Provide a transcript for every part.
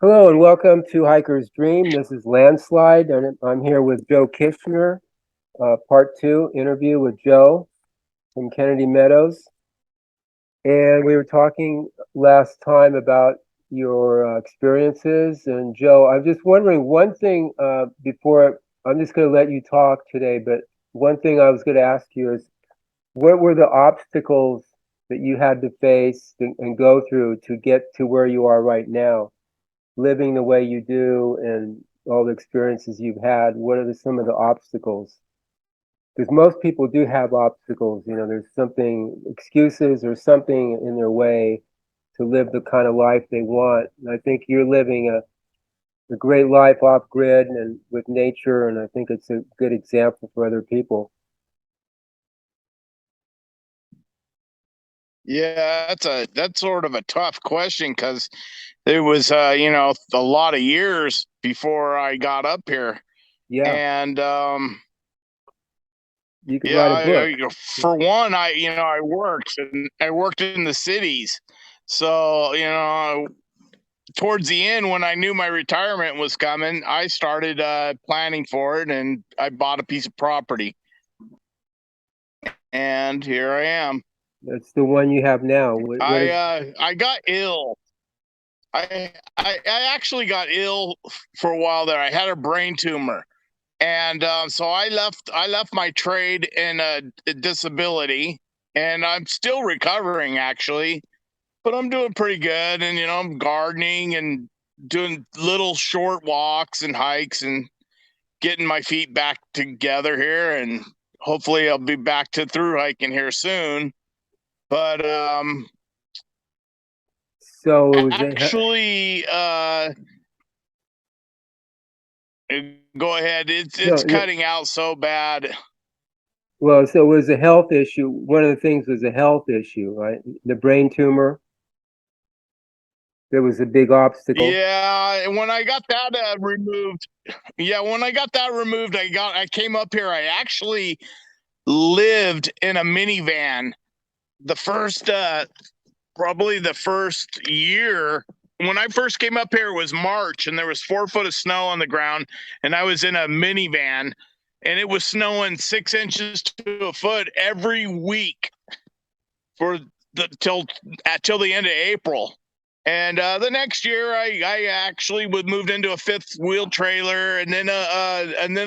Hello and welcome to Hiker's Dream. This is Landslide, and I'm here with Joe Kisner, part two interview with Joe from Kennedy Meadows. And we were talking last time about your experiences. And Joe, I'm just wondering one thing before I'm just going to let you talk today, but one thing I was going to ask you is what were the obstacles that you had to face and go through to get to where you are right now? Living the way you do and all the experiences you've had, what are some of the obstacles? Because most people do have obstacles. There's something, excuses or something in their way to live the kind of life they want. And I think you're living a great life off grid and with nature, and I think it's a good example for other people. Yeah, that's sort of a tough question because it was a lot of years before I got up here, Yeah, and you could yeah, write a book. for one, I worked in the cities, so towards the end when I knew my retirement was coming, I started planning for it, and I bought a piece of property, and here I am. That's the one you have now. What is, I got ill. I actually got ill for a while there. I had a brain tumor, and so I left my trade in a disability, and I'm still recovering actually, but I'm doing pretty good. And I'm gardening and doing little short walks and hikes and getting my feet back together here, and hopefully I'll be back to through hiking here soon. But so it was actually, go ahead. It's no, no, cutting out so bad. well, so it was a health issue. One of the things was a health issue, right? The brain tumor. There was a big obstacle. Yeah, and when I got that removed, yeah, when I got that removed, I came up here. I actually lived in a minivan the first probably the first year. When I first came up here, it was March, and there was 4 foot of snow on the ground, and I was in a minivan, and it was snowing 6 inches to a foot every week for till the end of April. And the next year, I actually moved into a fifth wheel trailer, and then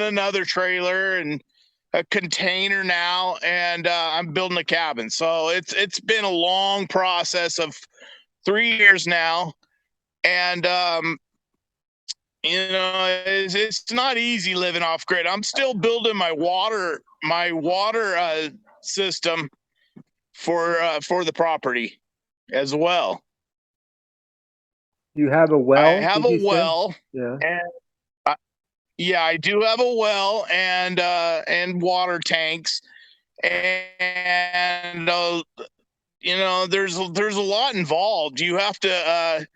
another trailer, and a container now, and I'm building a cabin. So it's been a long process of 3 years now, and it's not easy living off grid. I'm still building my water system for the property as well. You have a I well, have did a you say? well, Yeah. and yeah, I do have a well and water tanks, and there's a lot involved. You have to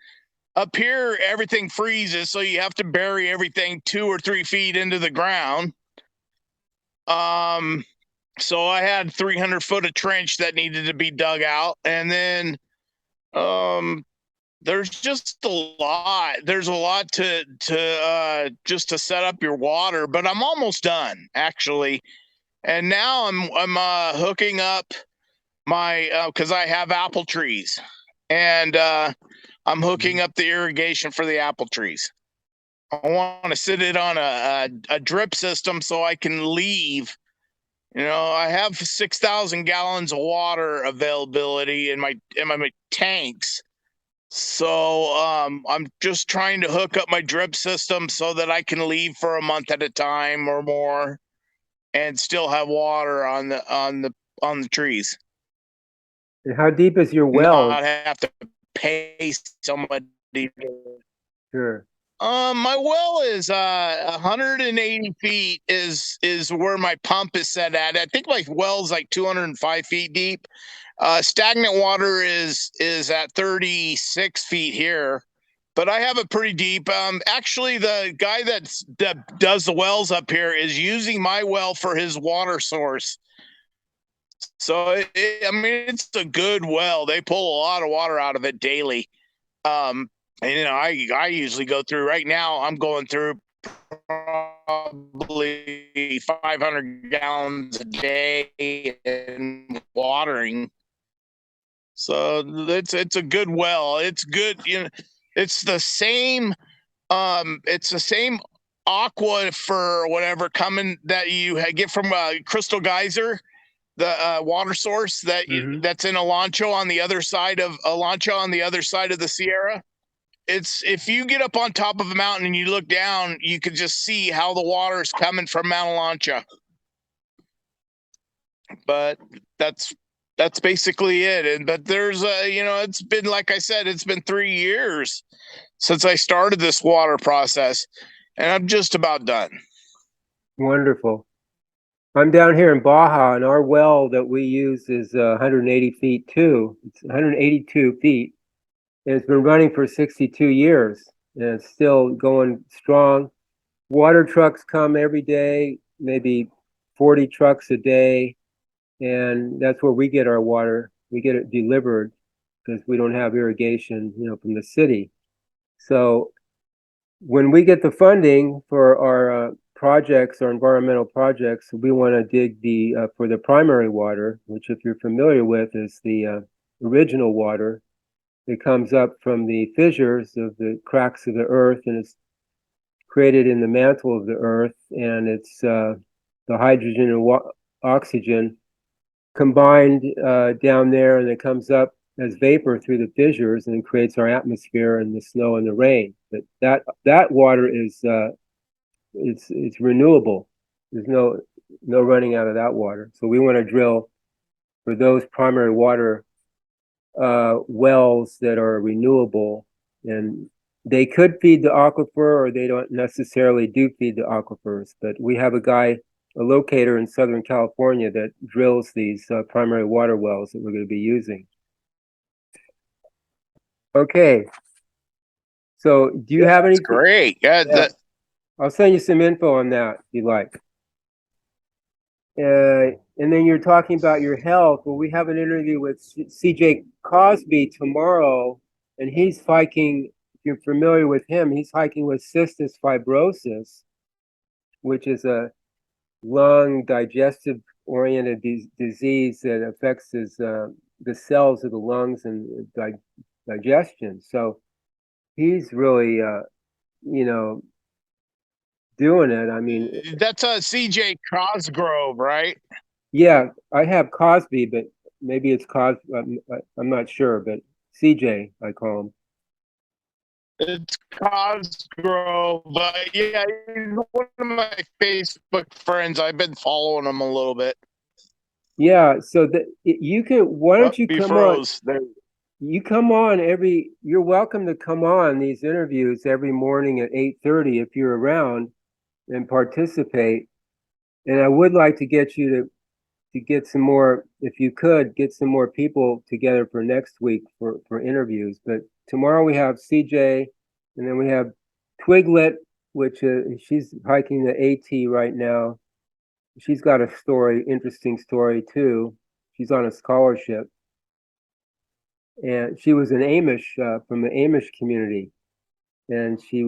up here everything freezes, so you have to bury everything 2 or 3 feet into the ground. Um, so I had 300 foot of trench that needed to be dug out, and then um there's just a lot. There's a lot to just to set up your water, but I'm almost done actually. And now I'm hooking up my because I have apple trees, and I'm hooking up the irrigation for the apple trees. I want to sit it on a drip system so I can leave. I have 6,000 gallons of water availability in my tanks. So I'm just trying to hook up my drip system so that I can leave for a month at a time or more, and still have water on the trees, And how deep is your well? not have to pay somebody. Sure. My well is 180 feet is where my pump is set at. I think my well's like 205 feet deep. Stagnant water is at 36 feet here, but I have it pretty deep. Actually, the guy that does the wells up here is using my well for his water source. So I mean, it's a good well. They pull a lot of water out of it daily. And I usually go through. Right now I'm going through probably 500 gallons a day in watering. So it's a good well. It's good. It's the same. It's the same aqua for whatever coming that you get from Crystal Geyser, the water source that's in Alancho on the other side of the Sierra. It's if you get up on top of a mountain and you look down, you can just see how the water is coming from Mount Alancho. But that's basically it. And but there's it's been, like I said, it's been 3 years since I started this water process, and I'm just about done. Wonderful. I'm down here in Baja, and our well that we use is 180 feet too. It's 182 feet, and it's been running for 62 years, and it's still going strong. Water trucks come every day, maybe 40 trucks a day, and that's where we get our water. We get it delivered because we don't have irrigation, from the city. So when we get the funding for our projects, our environmental projects, we want to dig for the primary water, which, if you're familiar with, is the original water. It comes up from the fissures of the cracks of the earth, and it's created in the mantle of the earth, and it's the hydrogen and oxygen combined down there, and it comes up as vapor through the fissures and creates our atmosphere and the snow and the rain. But that water is it's renewable. There's no running out of that water. So we want to drill for those primary water wells that are renewable, and they could feed the aquifer, or they don't necessarily do feed the aquifers. But we have a locator in Southern California that drills these primary water wells that we're going to be using. Okay. So do you have anything? Great. Yeah. I'll send you some info on that if you like. And then you're talking about your health. Well, we have an interview with CJ Cosby tomorrow, and he's hiking. If you're familiar with him, he's hiking with cystic fibrosis, which is a lung digestive oriented disease that affects the cells of the lungs and digestion. So he's really, doing it. I mean, That's CJ Cosgrove, right? yeah, I have Cosby, but maybe it's I'm not sure, but CJ, I call him. It's Cosgrove. Yeah, he's one of my Facebook friends. I've been following him a little bit. Yeah, so you can. Why don't you He come on? froze. There. You come on You're welcome to come on these interviews every morning at 8:30 if you're around and participate. And I would like to get you to get some more, if you could, get some more people together for next week for interviews. But tomorrow we have CJ, and then we have Twiglet, which she's hiking the AT right now. She's got a interesting story too. She's on a scholarship, and she was an Amish from the Amish community, and she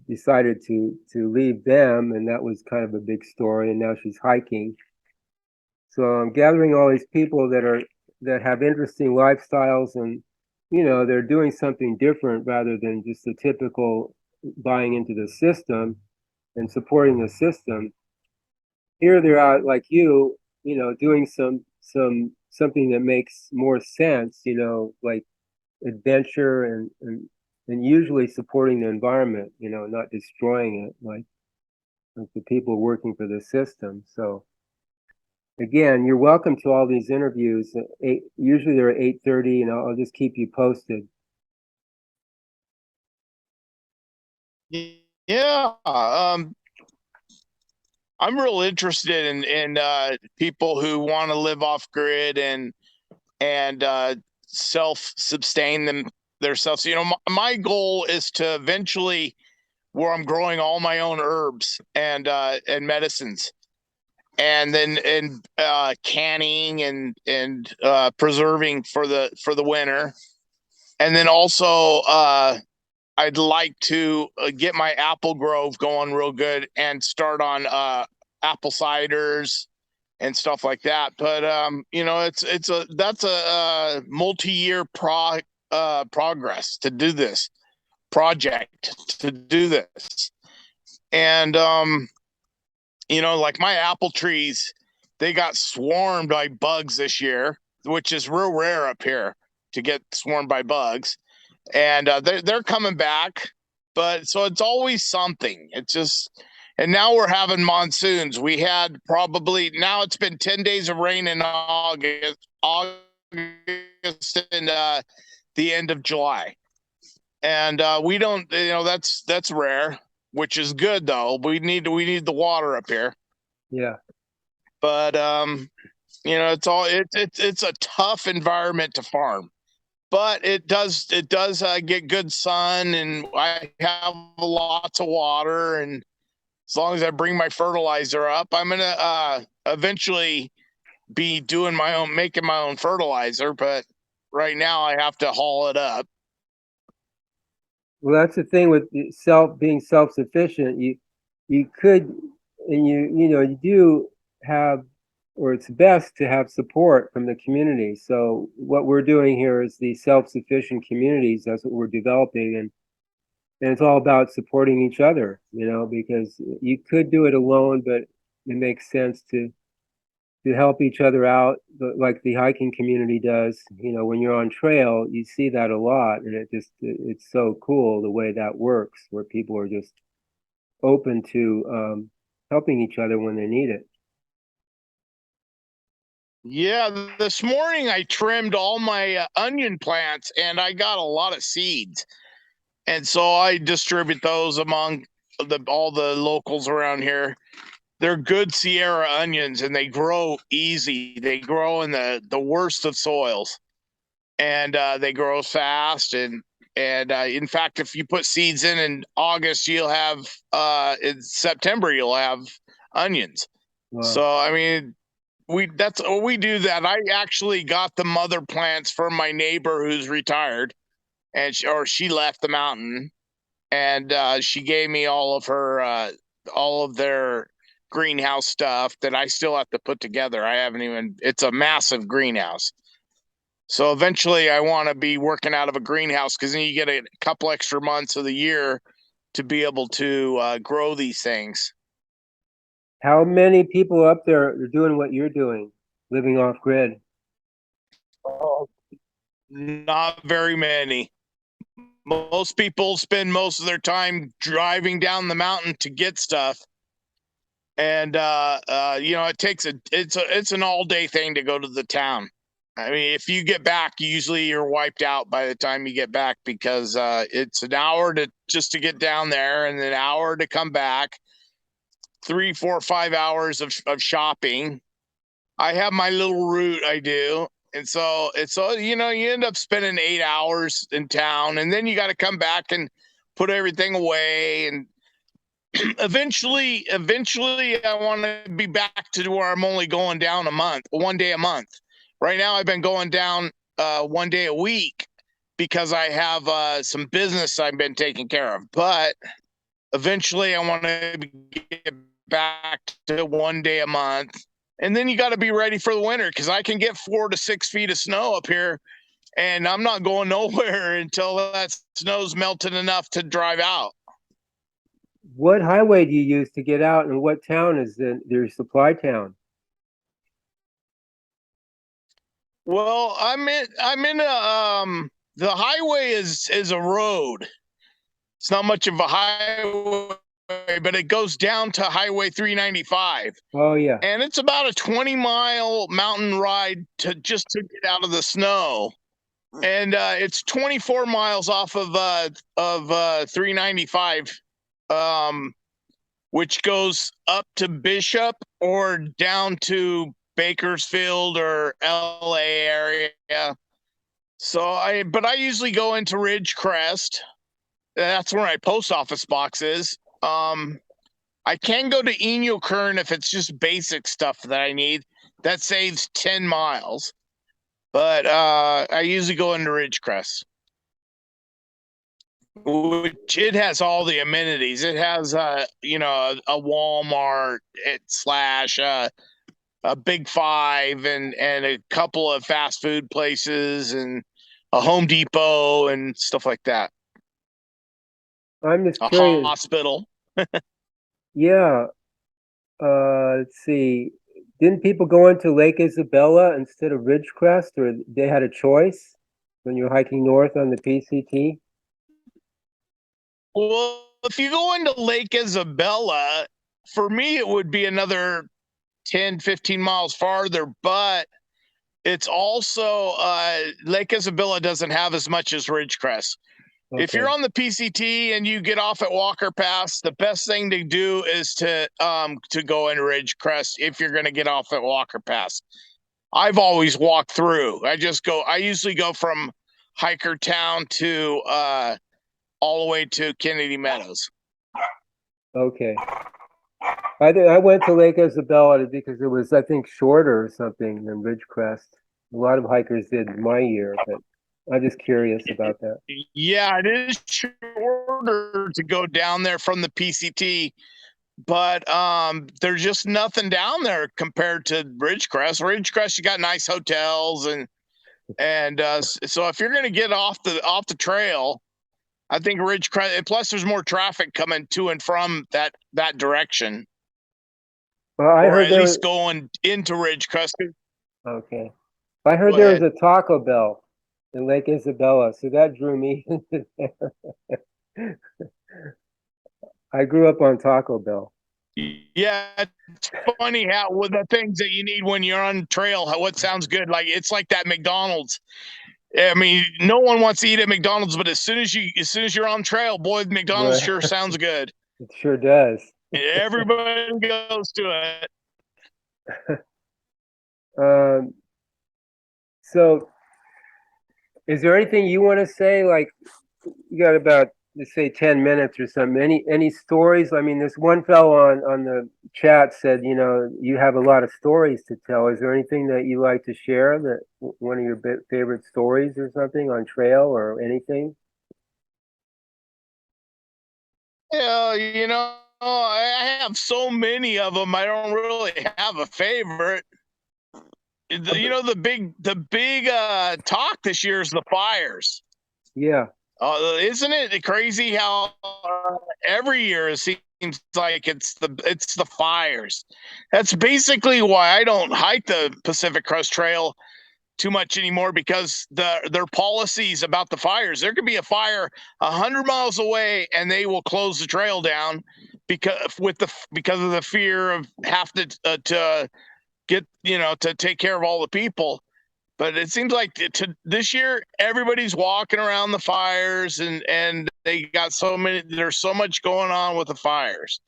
decided to leave them, and that was kind of a big story. And now she's hiking. So I'm gathering all these people that have interesting lifestyles, and they're doing something different rather than just the typical buying into the system and supporting the system. Here they're out like doing something that makes more sense, like adventure and usually supporting the environment, not destroying it like the people working for the system. So again, you're welcome to all these interviews. Usually they're at 8:30, and I'll just keep you posted. Yeah. I'm real interested in people who want to live off grid and self-sustain themselves. My goal is to eventually where I'm growing all my own herbs and medicines, and then canning and preserving for the winter, And then also, I'd like to get my apple grove going real good and start on apple ciders and stuff like that. But that's a multi-year progress to do this project to do this. And like my apple trees, they got swarmed by bugs this year, which is real rare up here to get swarmed by bugs. And they're coming back, but so it's always something. It's just, and now we're having monsoons. We had probably, now it's been 10 days of rain in August and the end of July. And we don't, that's rare, which is good though. We need the water up here. Yeah. But it's a tough environment to farm. But it does get good sun, and I have lots of water, and as long as I bring my fertilizer up, I'm gonna eventually be making my own fertilizer. But right now, I have to haul it up. Well, that's the thing with being self-sufficient. You could, and you do have, or it's best to have support from the community. So what we're doing here is the self-sufficient communities. That's what we're developing, and it's all about supporting each other. Because you could do it alone, but it makes sense to help each other out, like the hiking community does. When you're on trail, you see that a lot, and it's so cool the way that works, where people are just open to helping each other when they need it. Yeah, this morning I trimmed all my onion plants, and I got a lot of seeds, and so I distribute those among all the locals around here. They're good Sierra onions, and they grow easy. They grow in the worst of soils, and they grow fast. And in fact, if you put seeds in August, you'll have in September you'll have onions. Wow. So I mean, that's what we do. That I actually got the mother plants from my neighbor who's retired, and she left the mountain, and she gave me all of their greenhouse stuff that I still have to put together. I haven't even, it's a massive greenhouse. So eventually I want to be working out of a greenhouse, because then you get a couple extra months of the year to be able to grow these things. How many people up there are doing what you're doing, living off grid? Not very many. Most people spend most of their time driving down the mountain to get stuff. And it's an all day thing to go to the town. I mean, if you get back, usually you're wiped out by the time you get back, because it's an hour just to get down there, and an hour to come back. 3, 4, 5 hours of shopping. I have my little route I do. And so you end up spending 8 hours in town, and then you got to come back and put everything away. And eventually I want to be back to where I'm only going down one day a month. Right now I've been going down one day a week, because I have some business I've been taking care of. But eventually I want to get back to one day a month. And then you got to be ready for the winter, because I can get 4 to 6 feet of snow up here, and I'm not going nowhere until that snow's melted enough to drive out. What highway do you use to get out, and what town is their supply town? Well, I'm in the highway is a road. It's not much of a highway, but it goes down to Highway 395. Oh yeah. And it's about a 20-mile mountain ride to get out of the snow. And it's 24 miles off of 395, which goes up to Bishop or down to Bakersfield or LA area. But I usually go into Ridgecrest. That's where my post office box is. I can go to Inyo Kern if it's just basic stuff that I need. That saves 10 miles. But I usually go into Ridgecrest. which it has all the amenities. It has a Walmart slash a Big Five and a couple of fast food places and a Home Depot and stuff like that. I'm just A curious. hospital. Yeah, let's see. Didn't people go into Lake Isabella instead of Ridgecrest, or they had a choice when you're hiking north on the PCT? Well, if you go into Lake Isabella, for me, it would be another 10, 15 miles farther, but it's also Lake Isabella doesn't have as much as Ridgecrest. If Okay. you're on the PCT and you get off at Walker Pass, the best thing to do is to go into Ridgecrest if you're going to get off at Walker Pass. I've always walked through. I usually go from Hiker Town to all the way to Kennedy Meadows. Okay. I went to Lake Isabella because it was, I think, shorter or something than Ridgecrest. A lot of hikers did my year, but I'm just curious about that. Yeah, it is shorter to go down there from the PCT, but there's just nothing down there compared to Ridgecrest. Ridgecrest, you got nice hotels and so if you're going to get off the trail, I think Ridgecrest. Plus, there's more traffic coming to and from that direction, Well, I or heard at there was, least going into Ridgecrest. okay. I heard Go there was ahead. a Taco Bell in Lake Isabella, so that drew me into there. I grew up on Taco Bell. Yeah, it's funny how with the things that you need when you're on trail, what sounds good. Like it's like that McDonald's. I mean, no one wants to eat at McDonald's, but as soon as you're on trail, boy, McDonald's Right. sure sounds good. It sure does. Everybody goes to it. Um, so is there anything you want to say? Like, you got about, let's say, 10 minutes or something. Any stories? I mean, this one fellow on the chat said, you have a lot of stories to tell. Is there anything that you like to share, that one of your favorite stories or something on trail or anything? Yeah, I have so many of them. I don't really have a favorite. The big talk this year is the fires. Yeah. Isn't it crazy how every year it seems like it's the fires? That's basically why I don't hike the Pacific Crest Trail too much anymore, because their policies about the fires. There could be a fire 100 miles away, and they will close the trail down because of the fear of have to get to take care of all the people. But it seems like this year everybody's walking around the fires, and they got so many. There's so much going on with the fires.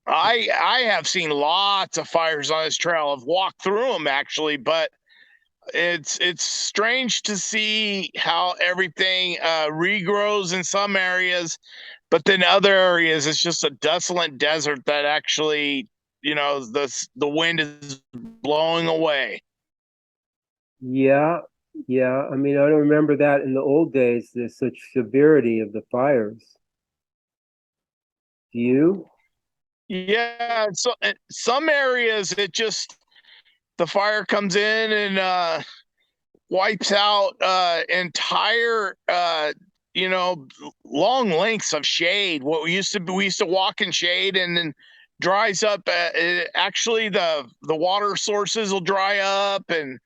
I have seen lots of fires on this trail. I've walked through them actually, but it's strange to see how everything regrows in some areas, but then other areas it's just a desolate desert that actually the wind is blowing away. Yeah. Yeah. I mean, I don't remember that in the old days, there's such severity of the fires. Do you? Yeah, so some areas it just the fire comes in and wipes out entire you know long lengths of shade. What we used to walk in shade, and then dries up. Actually, the water sources will dry up, and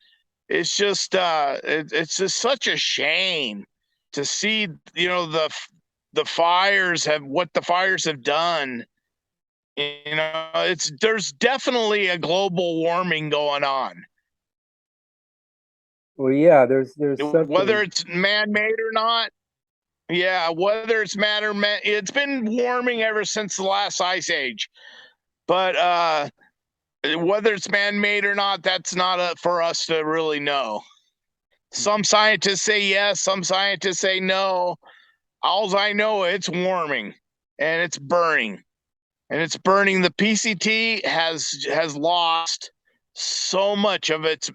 it's just such a shame to see the fires have what the fires have done. There's definitely a global warming going on, Well, yeah, there's whether something. it's man-made or not. Yeah, whether it's it's been warming ever since the last ice age. But whether it's man-made or not, that's not for us to really know. Some scientists say yes, some scientists say no. All I know, it's warming and it's burning, and it's burning. The PCT has lost so much of its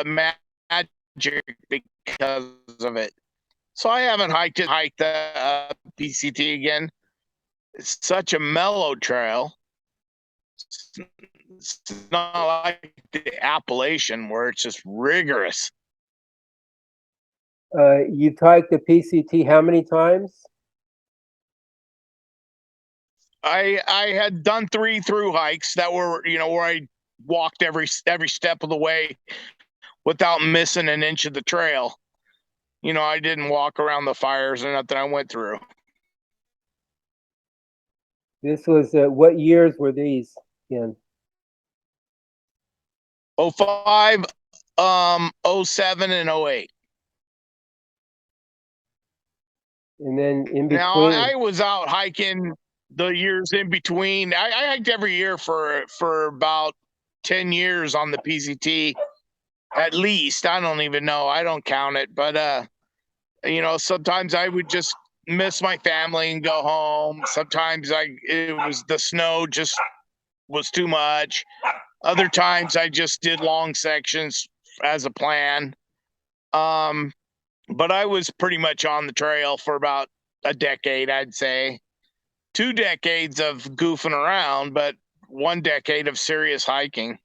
magic because of it. So I haven't hiked the PCT again. It's such a mellow trail. It's not like the Appalachian where it's just rigorous. You've hiked the PCT how many times? I had done 3 through hikes that were, where I walked every step of the way without missing an inch of the trail. I didn't walk around the fires or nothing. I went through. This was, what years were these in? 05, 07, and 08. And then in Now between, I was out hiking the years in between. I hiked every year for about 10 years on the PCT, at least. I don't even know. I don't count it, but sometimes I would just miss my family and go home. Sometimes it was the snow just was too much. Other times I just did long sections as a plan. But I was pretty much on the trail for about a decade, I'd say. 2 decades of goofing around, but 1 decade of serious hiking.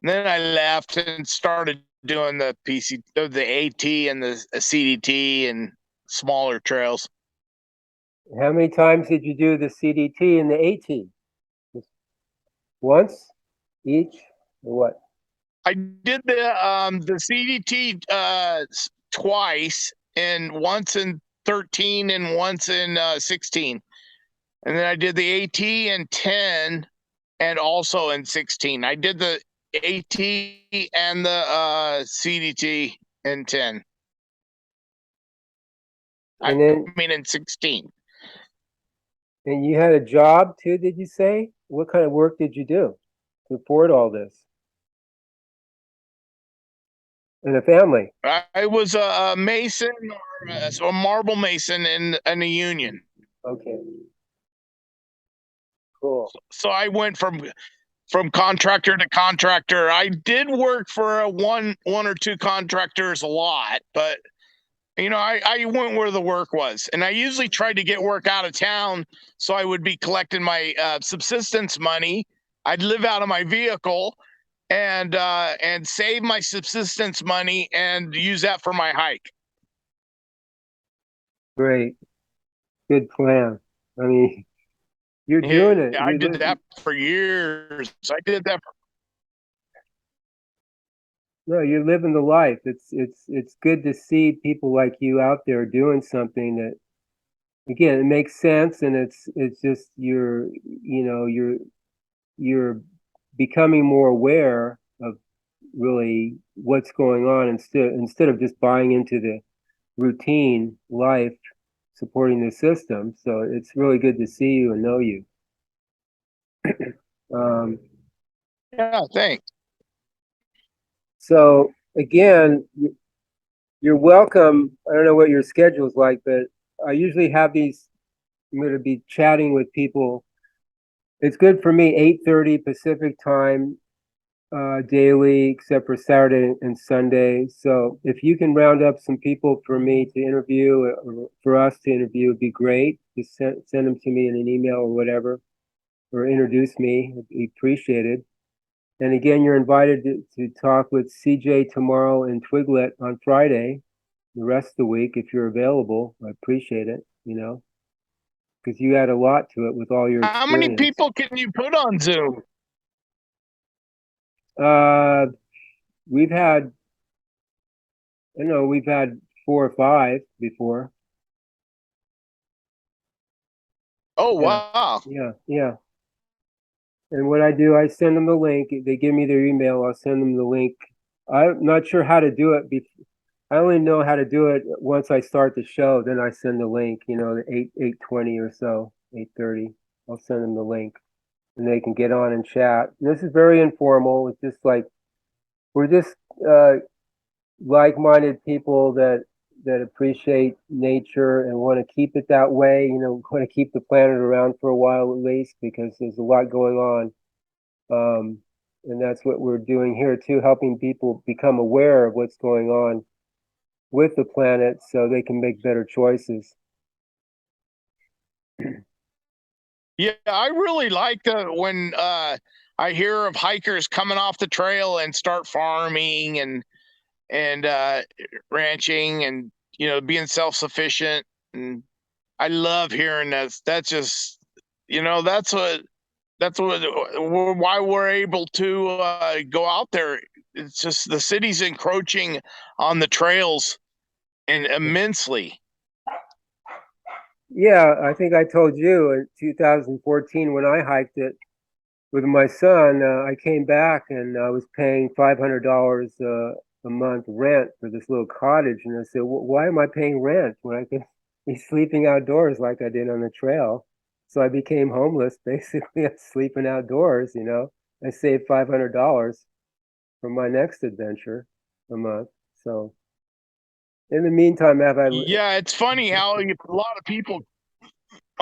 And then I left and started doing the AT and the CDT and smaller trails. how many times did you do the CDT and the AT? Just once each, or what? I did the CDT twice, and once in 13 and once in 16. And then I did the AT in 10 and also in 16. I did the AT and the CDT in 10. I And then, mean in 16. and you had a job too, did you say? What kind of work did you do to afford all this? And a family? I was a mason, or a marble mason in a union. Okay, cool. So I went from contractor to contractor. I did work for one or two contractors a lot, but I went where the work was, and I usually tried to get work out of town, so I would be collecting my subsistence money. I'd live out of my vehicle and save my subsistence money and use that for my hike. Great. Good plan. I mean, you're Yeah, doing it. I did that for years. I did that. No, you're living the life. It's good to see people like you out there doing something that, again, it makes sense, and it's just you're becoming more aware of really what's going on, instead of just buying into the routine life supporting the system. So it's really good to see you and know you. Um, Yeah, thanks. so again, you're welcome. I don't know what your schedule is like, but I usually have these. I'm going to be chatting with people. It's good for me, 8:30 Pacific time, daily, except for Saturday and Sunday. So if you can round up some people for me to interview, or for us to interview, it'd be great. Just send them to me in an email or whatever, or introduce me. It'd be appreciated. And again, you're invited to talk with CJ tomorrow and Twiglet on Friday, the rest of the week, if you're available. I appreciate it, because you add a lot to it with all your How many experience. people can you put on Zoom? Uh, we've had, we've had 4 or 5 before. Oh, Yeah, wow. yeah. And what I do, I send them the link. They give me their email. I'll send them the link. I'm not sure how to do it. I only know how to do it once I start the show. Then I send the link. The 8:20 or so, 8:30. I'll send them the link, and they can get on and chat. And this is very informal. It's just like we're just like-minded people that appreciate nature and want to keep it that way. Want to keep the planet around for a while at least, because there's a lot going on. And that's what we're doing here too, helping people become aware of what's going on with the planet so they can make better choices. Yeah, I really like when I hear of hikers coming off the trail and start farming and ranching and being self-sufficient. And I love hearing that. That's just why we're able to go out there. It's just the city's encroaching on the trails and immensely. Yeah, I think I told you in 2014 when I hiked it with my son, I came back and I was paying $500 a month rent for this little cottage. And I said, why am I paying rent when I could be sleeping outdoors like I did on the trail? So I became homeless, basically, sleeping outdoors, I saved $500 for my next adventure a month. So in the meantime, Yeah, it's funny how a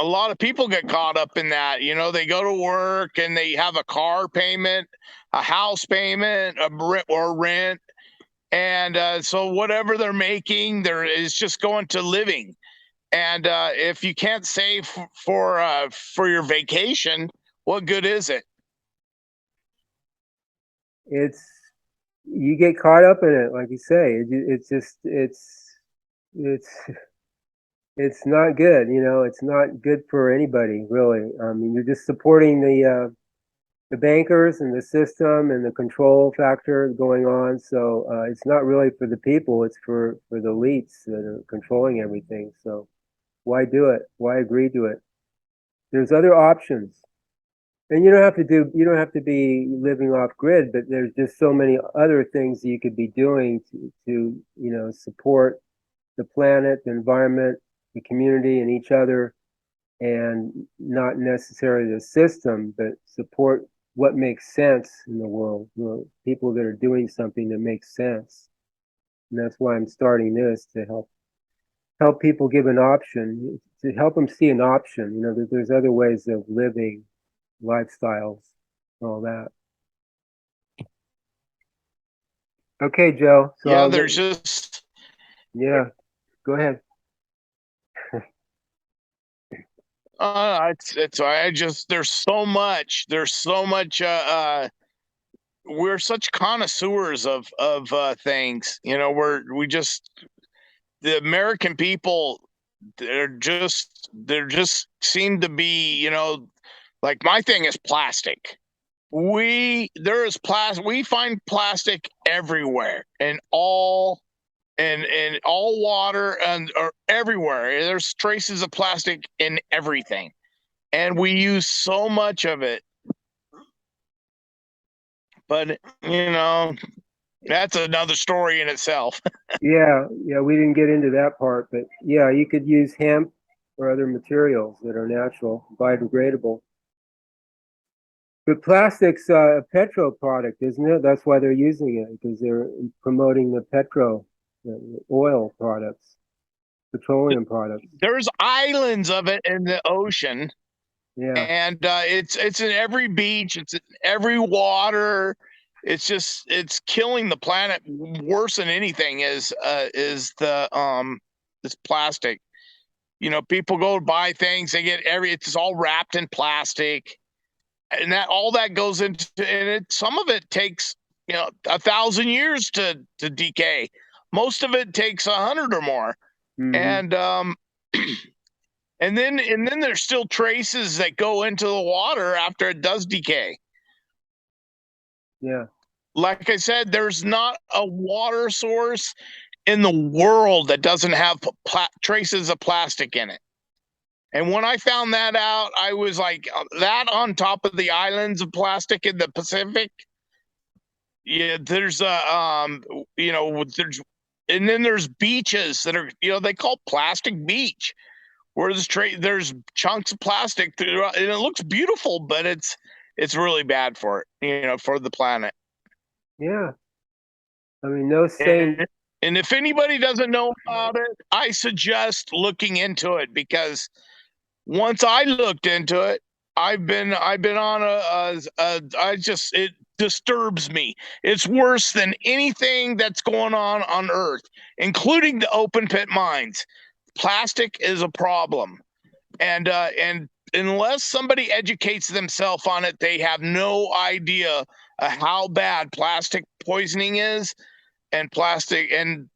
lot of people get caught up in that. They go to work and they have a car payment, a house payment, or rent, and so whatever they're making, there is just going to living. And if you can't save for your vacation, what good is it? it's you get caught up in it, like you say. It's just it's it's not good. It's not good for anybody, really. I mean, you're just supporting the bankers and the system and the control factor going on. So it's not really for the people. It's for the elites that are controlling everything. So why do it? Why agree to it? There's other options. And you don't have to be living off grid, but there's just so many other things you could be doing to support the planet, the environment, the community, and each other, and not necessarily the system, but support what makes sense in the world. People that are doing something that makes sense. And that's why I'm starting this to help people give an option, to help them see an option. That there's other ways of living, lifestyles, all that. Okay, Joe. So Yeah, there's just yeah, go ahead. it's I just there's so much we're such connoisseurs of things. We just the American people, they're just seem to be, like my thing is plastic. We find plastic everywhere in all water and or everywhere. There's traces of plastic in everything, and we use so much of it. But that's another story in itself. Yeah, we didn't get into that part, but yeah, you could use hemp or other materials that are natural, biodegradable. But plastic's a petro product, isn't it? That's why they're using it, because they're promoting the oil products, petroleum products. There's islands of it in the ocean, Yeah, and it's in every beach, it's in every water. It's killing the planet worse than anything is this plastic. People go buy things, they get it's all wrapped in plastic, and that all that goes into, and some of it takes 1,000 years to decay. Most of it takes 100 or more. mm-hmm. And and then there's still traces that go into the water after it does decay. Yeah, Like I said, there's not a water source in the world that doesn't have traces of plastic in it. And when I found that out, I was like, that on top of the islands of plastic in the Pacific. Yeah, there's there's and then there's beaches that are they call plastic beach, where there's chunks of plastic throughout, and it looks beautiful, but it's really bad for it, for the planet. yeah. I mean, no sane. And if anybody doesn't know about it, I suggest looking into it, because once I looked into it, I've been on I just disturbs me. It's worse than anything that's going on Earth, including the open pit mines. Plastic is a problem, and unless somebody educates themselves on it, they have no idea how bad plastic poisoning is, and plastic and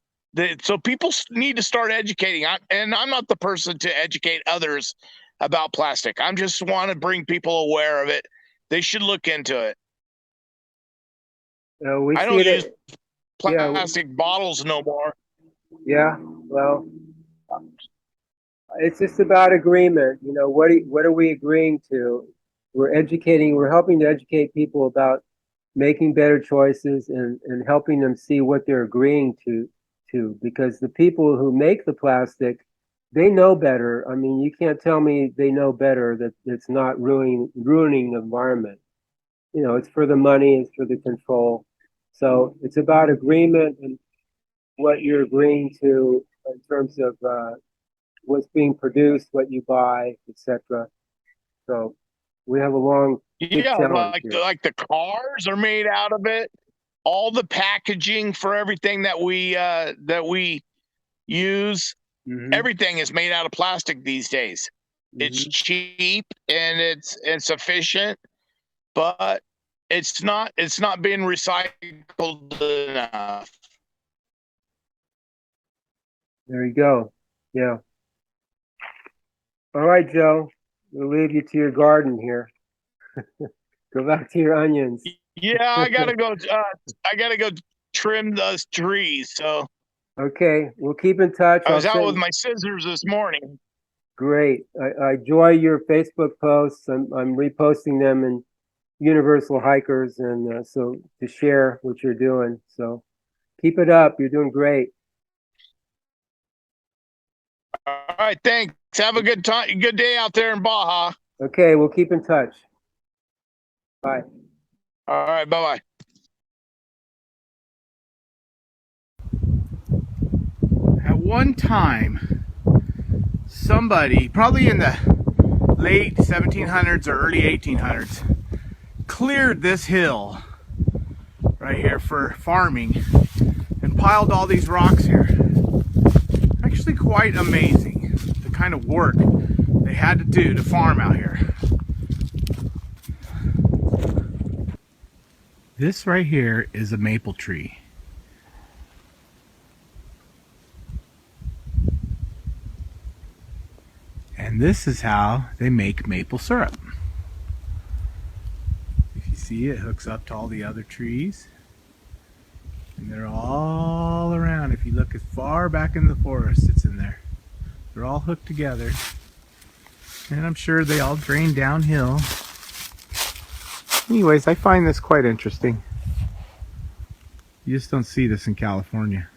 so people need to start educating. And I'm not the person to educate others about plastic. I just want to bring people aware of it. They should look into it. We I see don't it. use Yeah, plastic bottles no more. yeah. Well, it's just about agreement. You know, what are we agreeing to? We're helping to educate people about making better choices and helping them see what they're agreeing to, because the people who make the plastic, they know better. I mean, you can't tell me they know better that it's not ruining the environment. You know, it's for the money, it's for the control. So it's about agreement and what you're agreeing to in terms of what's being produced, what you buy, etc. So we have a long, big Yeah, challenge here. like the cars are made out of it. All the packaging for everything that we use, everything is made out of plastic these days. It's cheap and it's efficient, but it's not being recycled enough. There you go. Yeah. All right, Joe. We'll leave you to your garden here. Go back to your onions. Yeah, I gotta go. I gotta go trim those trees. So Okay, we'll keep in touch. I was out with my scissors this morning. Great. I enjoy your Facebook posts. I'm reposting them in Universal Hikers, and so to share what you're doing. So keep it up. You're doing great. All right, thanks. Have a good day out there in Baja. Okay, we'll keep in touch. Bye. All right, bye-bye. At one time, somebody, probably in the late 1700s or early 1800s, cleared this hill right here for farming and piled all these rocks here. Actually quite amazing, the kind of work they had to do to farm out here. This right here is a maple tree. And this is how they make maple syrup. If you see, it hooks up to all the other trees. And they're all around. If you look as far back in the forest, it's in there. They're all hooked together. And I'm sure they all drain downhill. Anyways, I find this quite interesting. You just don't see this in California.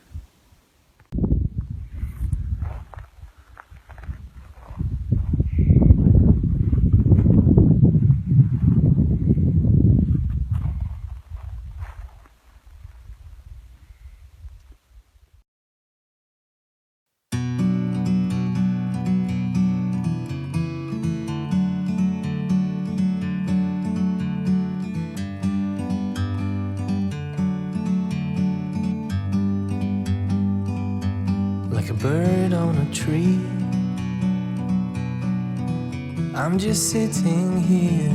Like a bird on a tree, I'm just sitting here.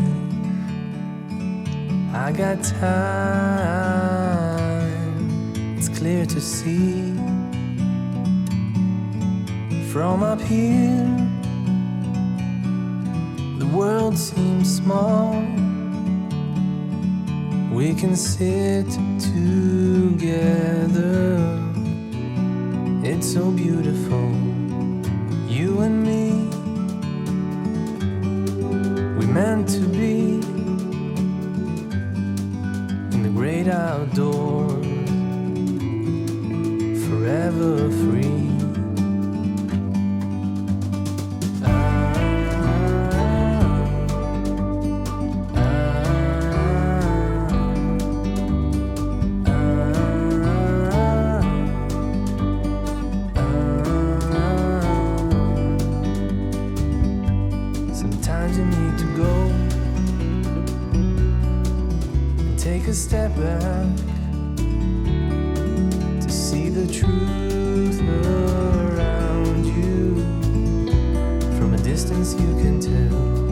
I got time, it's clear to see. From up here, the world seems small. We can sit together. It's so beautiful, you and me. We meant to be in the great outdoors, forever free. take a step back to see the truth around you. From a distance you can tell